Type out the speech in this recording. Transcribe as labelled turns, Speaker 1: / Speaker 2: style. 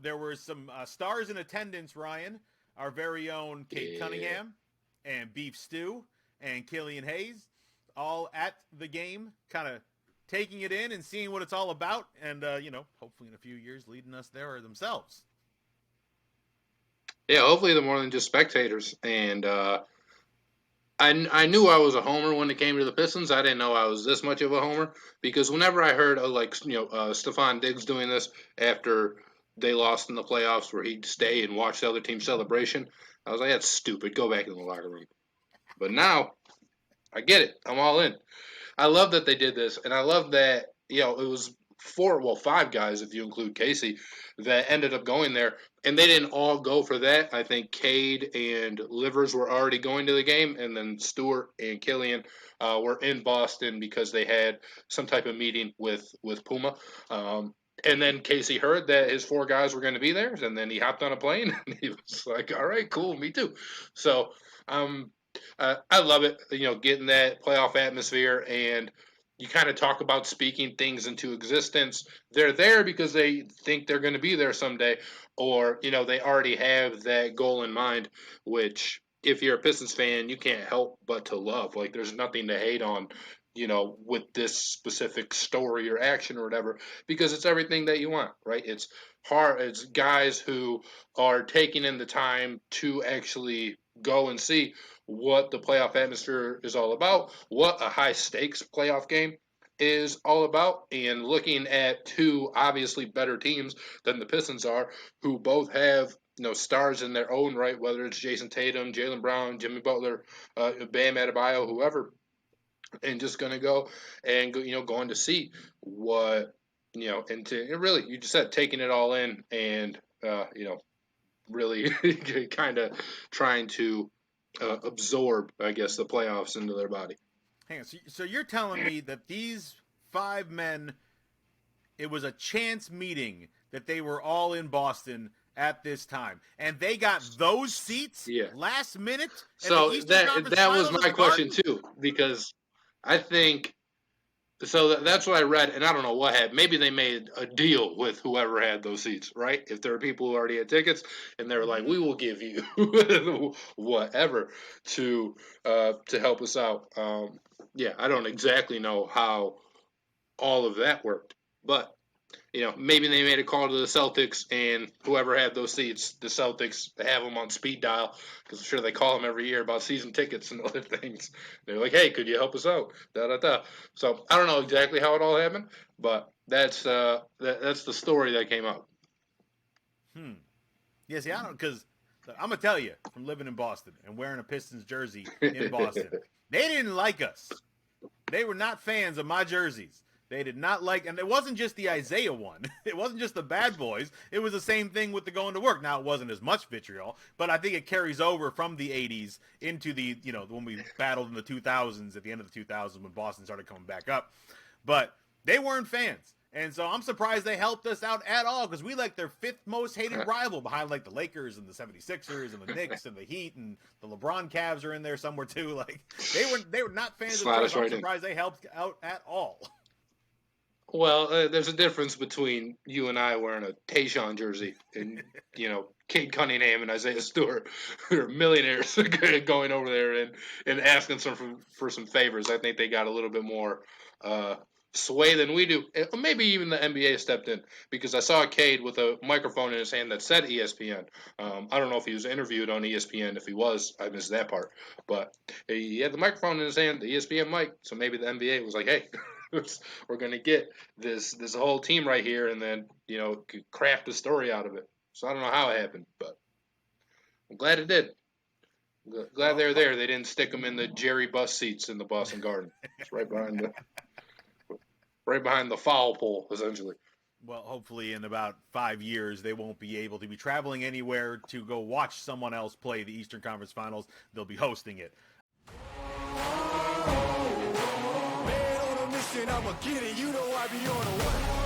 Speaker 1: there were some stars in attendance, Ryan, our very own Cade Cunningham and Beef Stew and Killian Hayes, all at the game, kind of taking it in and seeing what it's all about, and, hopefully in a few years leading us there themselves.
Speaker 2: Yeah, hopefully they're more than just spectators. And I knew I was a homer when it came to the Pistons. I didn't know I was this much of a homer because whenever I heard of Stephon Diggs doing this after they lost in the playoffs, where he'd stay and watch the other team's celebration, I was like, that's stupid. Go back in the locker room. But now I get it. I'm all in. I love that they did this, and I love that it was five guys if you include Casey that ended up going there, and they didn't all go for that. I think Cade and Livers were already going to the game, and then Stewart and Killian were in Boston because they had some type of meeting with Puma. And then Casey heard that his four guys were going to be there, and then he hopped on a plane, and he was like, all right, cool, me too. So I love it, getting that playoff atmosphere, and you kind of talk about speaking things into existence. They're there because they think they're going to be there someday, or, they already have that goal in mind, which if you're a Pistons fan, you can't help but to love. Like, there's nothing to hate on, with this specific story or action or whatever, because it's everything that you want, right? It's hard. It's guys who are taking in the time to actually go and see what the playoff atmosphere is all about, what a high stakes playoff game is all about, and looking at two obviously better teams than the Pistons are, who both have stars in their own right, whether it's Jason Tatum, Jaylen Brown, Jimmy Butler, Bam Adebayo, whoever, and just going to go and going to see what and to really, you just said, taking it all in, and really kind of trying to absorb, I guess, the playoffs into their body.
Speaker 1: Hang on. So you're telling me that these five men, it was a chance meeting that they were all in Boston at this time, and they got those seats last minute?
Speaker 2: So that was my question too, because I think so that's what I read, and I don't know what happened. Maybe they made a deal with whoever had those seats, right? If there were people who already had tickets, and they were like, "We will give you whatever to help us out." I don't exactly know how all of that worked, but maybe they made a call to the Celtics, and whoever had those seats, the Celtics have them on speed dial, because I'm sure they call them every year about season tickets and other things. They're like, "Hey, could you help us out?" So I don't know exactly how it all happened, but that's the story that came out.
Speaker 1: Yeah, see, I don't, because I'm gonna tell you, from living in Boston and wearing a Pistons jersey in Boston, they didn't like us. They were not fans of my jerseys. They did not like, and it wasn't just the Isaiah one. It wasn't just the Bad Boys. It was the same thing with the going to work. Now, it wasn't as much vitriol, but I think it carries over from the 80s into the, when we battled in the 2000s, at the end of the 2000s when Boston started coming back up. But they weren't fans. And so I'm surprised they helped us out at all, because we like their fifth most hated rival behind like the Lakers and the 76ers and the Knicks and the Heat, and the LeBron Cavs are in there somewhere too. Like, they were not fans of the team. I'm surprised they helped out at all.
Speaker 2: Well, there's a difference between you and I wearing a Tayshaun jersey and, Cade Cunningham and Isaiah Stewart, who are millionaires, going over there and asking for some favors. I think they got a little bit more sway than we do. Maybe even the NBA stepped in, because I saw Cade with a microphone in his hand that said ESPN. I don't know if he was interviewed on ESPN. If he was, I missed that part. But he had the microphone in his hand, the ESPN mic, so maybe the NBA was like, hey, we're going to get this whole team right here, and then craft a story out of it. So I don't know how it happened, but I'm glad it did. Glad they're there. They didn't stick them in the Jerry bus seats in the Boston Garden. It's right behind the foul pole, essentially.
Speaker 1: Well, hopefully in about 5 years, they won't be able to be traveling anywhere to go watch someone else play the Eastern Conference Finals. They'll be hosting it.
Speaker 3: I'ma get it, you know I be on the way.